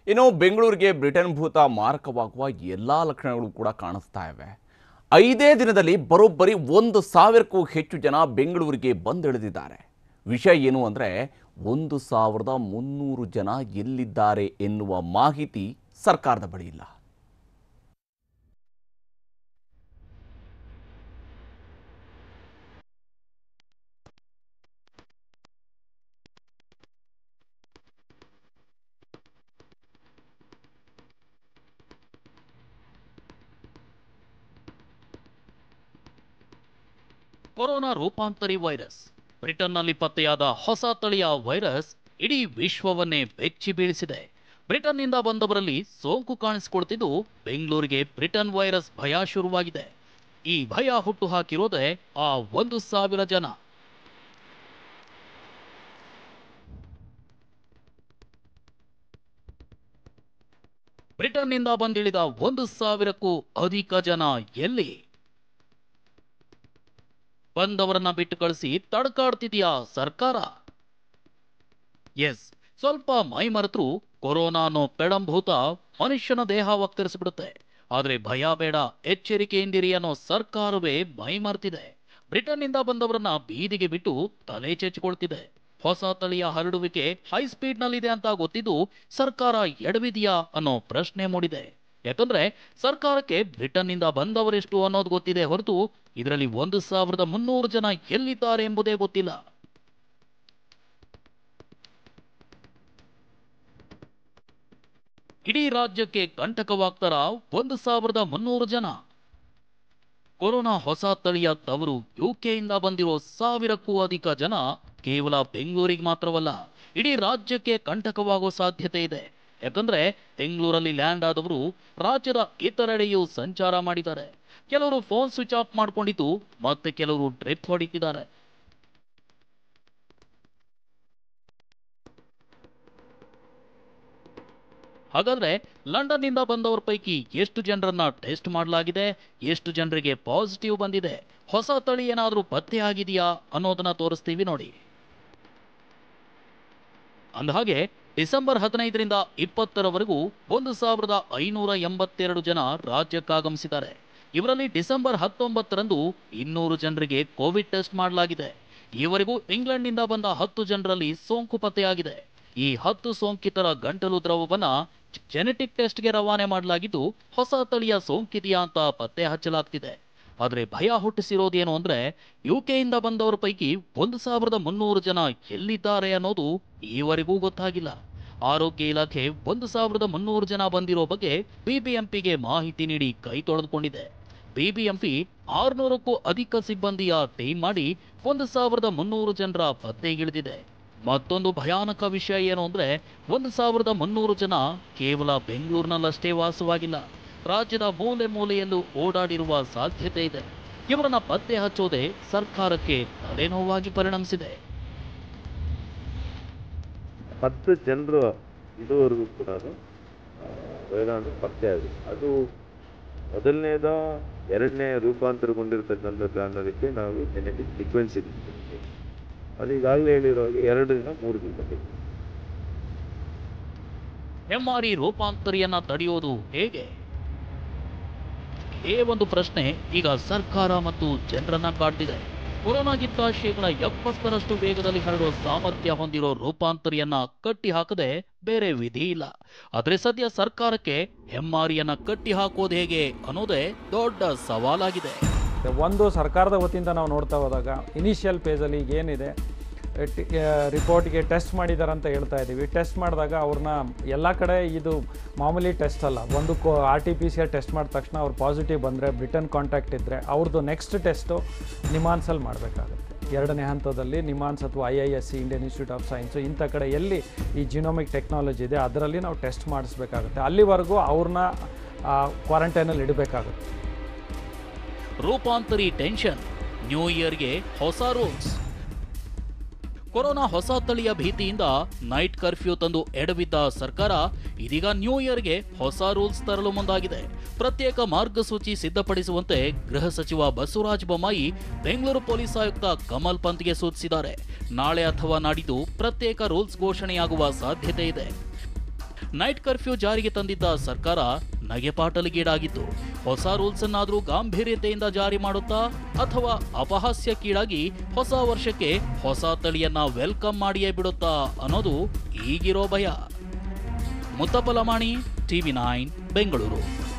ಇನ್ನು ಬೆಂಗಳೂರಿಗೆ ಬ್ರಿಟನ್ ಭೂತ ಮಾರಕವಾಗುವ ಎಲ್ಲಾ ಲಕ್ಷಣಗಳು ಕೂಡ ಕಾಣಿಸ್ತಾ ಇವೆ. 5 ದಿನದಲ್ಲಿ ಬರೋಬ್ಬರಿ 1,000ಕ್ಕೂ ಹೆಚ್ಚು ಜನ ಬೆಂಗಳೂರಿಗೆ ಬಂದಿಳಿದಿದ್ದಾರೆ. ವಿಷಯ ಏನು ಅಂದರೆ 1,300 ಜನ ಎಲ್ಲಿದ್ದಾರೆ ಎನ್ನುವ ಮಾಹಿತಿ ಸರ್ಕಾರದ ಬಳಿ ಇಲ್ಲ. ಕೊರೋನಾ ರೂಪಾಂತರಿ ವೈರಸ್ ಬ್ರಿಟನ್ನಲ್ಲಿ ಪತ್ತೆಯಾದ ಹೊಸ ತಳಿಯ ವೈರಸ್ ಇಡೀ ವಿಶ್ವವನ್ನೇ ಬೆಚ್ಚಿ ಬೀಳಿಸಿದೆ. ಬ್ರಿಟನ್ನಿಂದ ಬಂದವರಲ್ಲಿ ಸೋಂಕು ಕಾಣಿಸಿಕೊಳ್ತಿದ್ದು ಬೆಂಗಳೂರಿಗೆ ಬ್ರಿಟನ್ ವೈರಸ್ ಭಯ ಶುರುವಾಗಿದೆ. ಈ ಭಯ ಹುಟ್ಟುಹಾಕಿರೋದೇ ಆ 1,000 ಜನ. ಬ್ರಿಟನ್ನಿಂದ ಬಂದಿಳಿದ 1,000ಕ್ಕೂ ಅಧಿಕ ಜನ ಎಲ್ಲಿ? ಬಂದವರನ್ನ ಬಿಟ್ಟು ಕಳಿಸಿ ತಡಕಾಡ್ತಿದೆಯಾ ಸರ್ಕಾರ? ಎಸ್, ಸ್ವಲ್ಪ ಮೈ ಮರೆತರೂ ಕೊರೋನಾ ಅನ್ನೋ ಪೆಡಂಭೂತ ಮನುಷ್ಯನ ದೇಹ ವಕ್ತರಿಸಿಬಿಡುತ್ತೆ. ಆದ್ರೆ ಭಯ ಬೇಡ, ಎಚ್ಚರಿಕೆಯಿಂದಿರಿ ಅನ್ನೋ ಸರ್ಕಾರವೇ ಮೈ ಮರೆತಿದೆ. ಬ್ರಿಟನ್ನಿಂದ ಬಂದವರನ್ನ ಬೀದಿಗೆ ಬಿಟ್ಟು ತಲೆ ಚೆಚ್ಚಿಕೊಳ್ತಿದೆ. ಹೊಸ ತಳಿಯ ಹರಡುವಿಕೆ ಹೈ ಸ್ಪೀಡ್ನಲ್ಲಿದೆ ಅಂತ ಗೊತ್ತಿದ್ದು ಸರ್ಕಾರ ಎಡವಿದೆಯಾ ಅನ್ನೋ ಪ್ರಶ್ನೆ ಮೂಡಿದೆ. ಯಾಕಂದ್ರೆ ಸರ್ಕಾರಕ್ಕೆ ಬ್ರಿಟನ್ನಿಂದ ಬಂದವರೆಷ್ಟು ಅನ್ನೋದು ಗೊತ್ತಿದೆ ಹೊರತು ಇದರಲ್ಲಿ 1,300 ಜನ ಎಲ್ಲಿದ್ದಾರೆ ಎಂಬುದೇ ಗೊತ್ತಿಲ್ಲ. ಇಡೀ ರಾಜ್ಯಕ್ಕೆ ಕಂಟಕವಾಗ್ತಾರ 1,300 ಜನ. ಕೊರೋನಾ ಹೊಸ ತಳಿಯ ತವರು ಯುಕೆಯಿಂದ ಬಂದಿರೋ 1,000ಕ್ಕೂ ಅಧಿಕ ಜನ ಕೇವಲ ಬೆಂಗಳೂರಿಗೆ ಮಾತ್ರವಲ್ಲ, ಇಡೀ ರಾಜ್ಯಕ್ಕೆ ಕಂಟಕವಾಗೋ ಸಾಧ್ಯತೆ ಇದೆ. ಯಾಕಂದ್ರೆ ಬೆಂಗಳೂರಲ್ಲಿ ಲ್ಯಾಂಡ್ ಆದವರು ರಾಜ್ಯದ ಇತರೆಡೆಯೂ ಸಂಚಾರ ಮಾಡಿದ್ದಾರೆ. ಕೆಲವರು ಫೋನ್ ಸ್ವಿಚ್ ಆಫ್ ಮಾಡ್ಕೊಂಡಿದ್ದು, ಮತ್ತೆ ಕೆಲವರು ಡ್ರಿಪ್ ಹೊಡಿತಿದ್ದಾರೆ. ಹಾಗಾದ್ರೆ ಲಂಡನ್ನಿಂದ ಬಂದವರ ಪೈಕಿ ಎಷ್ಟು ಜನರನ್ನ ಟೆಸ್ಟ್ ಮಾಡಲಾಗಿದೆ, ಎಷ್ಟು ಜನರಿಗೆ ಪಾಸಿಟಿವ್ ಬಂದಿದೆ, ಹೊಸ ತಳಿ ಏನಾದರೂ ಪತ್ತೆ ಆಗಿದೆಯಾ ಅನ್ನೋದನ್ನ ತೋರಿಸ್ತೀವಿ ನೋಡಿ. ಅಂದಹಾಗೆ ಡಿಸೆಂಬರ್ 15ರಿಂದ 20ರವರೆಗೂ 1,582 ಜನ ರಾಜ್ಯಕ್ಕಾಗಮಿಸಿದ್ದಾರೆ. ಇವರಲ್ಲಿ ಡಿಸೆಂಬರ್ 19ರಂದು 200 ಜನರಿಗೆ ಕೋವಿಡ್ ಟೆಸ್ಟ್ ಮಾಡಲಾಗಿದೆ. ಈವರೆಗೂ ಇಂಗ್ಲೆಂಡ್ನಿಂದ ಬಂದ 10 ಜನರಲ್ಲಿ ಸೋಂಕು ಪತ್ತೆಯಾಗಿದೆ. ಈ 10 ಸೋಂಕಿತರ ಗಂಟಲು ದ್ರವವನ್ನ ಜೆನೆಟಿಕ್ ಟೆಸ್ಟ್ಗೆ ರವಾನೆ ಮಾಡಲಾಗಿದ್ದು ಹೊಸ ತಳಿಯ ಸೋಂಕಿದೆಯಾ ಅಂತ ಪತ್ತೆ ಹಚ್ಚಲಾಗ್ತಿದೆ. ಆದ್ರೆ ಭಯ ಹುಟ್ಟಿಸಿರೋದೇನು ಅಂದ್ರೆ ಯುಕೆಯಿಂದ ಬಂದವರ ಪೈಕಿ 1,300 ಜನ ಎಲ್ಲಿದ್ದಾರೆ ಅನ್ನೋದು ಈವರೆಗೂ ಗೊತ್ತಾಗಿಲ್ಲ. ಆರೋಗ್ಯ ಇಲಾಖೆ 1,300 ಜನ ಬಂದಿರೋ ಬಗ್ಗೆ ಬಿಬಿಎಂಪಿಗೆ ಮಾಹಿತಿ ನೀಡಿ ಕೈ ತೊಳೆದುಕೊಂಡಿದೆ. ಬಿಬಿಎಂಪಿ 600ಕ್ಕೂ ಅಧಿಕ ಸಿಬ್ಬಂದಿಯ ಟೀಮ್ ಮಾಡಿ 1,300 ಜನರ ಪತ್ತೆಗಿಳಿದಿದೆ. ಮತ್ತೊಂದು ಭಯಾನಕ ವಿಷಯ ಏನು ಅಂದ್ರೆ 1,300 ಜನ ಕೇವಲ ಬೆಂಗಳೂರಿನಲ್ಲಷ್ಟೇ ವಾಸವಾಗಿಲ್ಲ, ರಾಜ್ಯದ ಮೂಲೆ ಮೂಲೆಯಲ್ಲೂ ಓಡಾಡಿರುವ ಸಾಧ್ಯತೆ ಇದೆ. ಇವರನ್ನ ಪತ್ತೆ ಹಚ್ಚೋದೇ ಸರ್ಕಾರಕ್ಕೆ ತಲೆನೋವಾಗಿ ಪರಿಣಮಿಸಿದೆ. 10 ಜನರು ಇದುವರೆಗೂ ಕೂಡ ವೈರಾಣು ಪತ್ತೆ ಆಗಿದೆ. ಅದು ಮೊದಲನೇದ ಎರಡನೇ ರೂಪಾಂತರಗೊಂಡಿರ್ತಕ್ಕಂಥದ್ದು ಅನ್ನೋದಕ್ಕೆ ನಾವು ಜೆನೆಟಿಕ್ ಸೀಕ್ವೆನ್ಸ್ ಇದ್ದೀವಿ. ಅದು ಈಗಾಗಲೇ ಹೇಳಿರೋ 2ರಿಂದ 3 ದಿನ. ಹೆಮ್ಮಾರಿ ರೂಪಾಂತರಿಯನ್ನ ತಡೆಯೋದು ಹೇಗೆ? ಈ ಒಂದು ಪ್ರಶ್ನೆ ಈಗ ಸರ್ಕಾರ ಮತ್ತು ಜನರನ್ನ ಕಾಡ್ತಿದೆ. ಕೊರೋನಾಗಿಂತ 70% ವೇಗದಲ್ಲಿ ಹರಡುವ ಸಾಮರ್ಥ್ಯ ಹೊಂದಿರೋ ರೂಪಾಂತರಿಯನ್ನ ಕಟ್ಟಿ ಹಾಕದೆ ಬೇರೆ ವಿಧಿ ಇಲ್ಲ. ಆದ್ರೆ ಸದ್ಯ ಸರ್ಕಾರಕ್ಕೆ ಹೆಮ್ಮಾರಿಯನ್ನ ಕಟ್ಟಿ ಹಾಕೋದು ಹೇಗೆ ಅನ್ನೋದೇ ದೊಡ್ಡ ಸವಾಲಾಗಿದೆ. ಒಂದು ಸರ್ಕಾರದ ವತಿಯಿಂದ ನಾವು ನೋಡ್ತಾ ಹೋದಾಗ ಇನಿಷಿಯಲ್ ಫೇಸಲ್ಲಿ ಈಗ ಏನಿದೆ ರಿಪೋರ್ಟ್ಗೆ ಟೆಸ್ಟ್ ಮಾಡಿದ್ದಾರೆ ಅಂತ ಹೇಳ್ತಾ ಇದ್ದೀವಿ. ಟೆಸ್ಟ್ ಮಾಡಿದಾಗ ಅವ್ರನ್ನ ಎಲ್ಲ ಕಡೆ ಇದು ಮಾಮೂಲಿ ಟೆಸ್ಟ್ ಅಲ್ಲ. ಒಂದು RT-PCR ಟೆಸ್ಟ್ ಮಾಡಿದ ತಕ್ಷಣ ಅವ್ರು ಪಾಸಿಟಿವ್ ಬಂದರೆ, ಬ್ರಿಟನ್ ಕಾಂಟ್ಯಾಕ್ಟ್ ಇದ್ದರೆ ಅವ್ರದ್ದು ನೆಕ್ಸ್ಟ್ ಟೆಸ್ಟು ನಿಮಾನ್ಸಲ್ಲಿ ಮಾಡಬೇಕಾಗುತ್ತೆ. 2ನೇ ಹಂತದಲ್ಲಿ ನಿಮಾನ್ಸ್ ಅಥವಾ IISc Indian institute of science ಇಂಥ ಕಡೆ ಎಲ್ಲಿ ಈ ಜಿನೋಮಿಕ್ ಟೆಕ್ನಾಲಜಿ ಇದೆ ಅದರಲ್ಲಿ ನಾವು ಟೆಸ್ಟ್ ಮಾಡಿಸ್ಬೇಕಾಗುತ್ತೆ. ಅಲ್ಲಿವರೆಗೂ ಅವ್ರನ್ನ ಕ್ವಾರಂಟೈನಲ್ಲಿ ಇಡಬೇಕಾಗುತ್ತೆ. ರೂಪಾಂತರಿ ಟೆನ್ಷನ್, ನ್ಯೂ ಇಯರ್ಗೆ ಹೊಸ ರೂಲ್ಸ್. ಕೊರೋನಾ ಹೊಸ ತಳಿಯ ಭೀತಿಯಿಂದ ನೈಟ್ ಕರ್ಫ್ಯೂ ತಂದು ಎಡವಿದ್ದ ಸರ್ಕಾರ ಇದೀಗ ನ್ಯೂ ಇಯರ್ಗೆ ಹೊಸ ರೂಲ್ಸ್ ತರಲು ಮುಂದಾಗಿದೆ. ಪ್ರತ್ಯೇಕ ಮಾರ್ಗಸೂಚಿ ಸಿದ್ಧಪಡಿಸುವಂತೆ ಗೃಹ ಸಚಿವ ಬಸವರಾಜ ಬೊಮ್ಮಾಯಿ ಬೆಂಗಳೂರು ಪೊಲೀಸ್ ಆಯುಕ್ತ ಕಮಲ್ ಪಂತ್ಗೆ ಸೂಚಿಸಿದ್ದಾರೆ. ನಾಳೆ ಅಥವಾ ನಾಡಿದ್ದು ಪ್ರತ್ಯೇಕ ರೂಲ್ಸ್ ಘೋಷಣೆಯಾಗುವ ಸಾಧ್ಯತೆ ಇದೆ. ನೈಟ್ ಕರ್ಫ್ಯೂ ಜಾರಿಗೆ ತಂದಿದ್ದ ಸರ್ಕಾರ ನಗೆಪಾಟಲಿಗೀಡಾಗಿತ್ತು. ಹೊಸ ರೂಲ್ಸ್ ಅನ್ನಾದ್ರೂ ಗಾಂಭೀರ್ಯತೆಯಿಂದ ಜಾರಿ ಮಾಡುತ್ತಾ ಅಥವಾ ಅಪಹಾಸ್ಯಕ್ಕೀಡಾಗಿ ಹೊಸ ವರ್ಷಕ್ಕೆ ಹೊಸ ತಳಿಯನ್ನ ವೆಲ್ಕಮ್ ಮಾಡಿಯೇ ಬಿಡುತ್ತಾ ಅನ್ನೋದು ಈಗಿರೋ ಭಯ. ಮುತ್ತಪ್ಪ ಲಮಾಣಿ, TV9 ಬೆಂಗಳೂರು.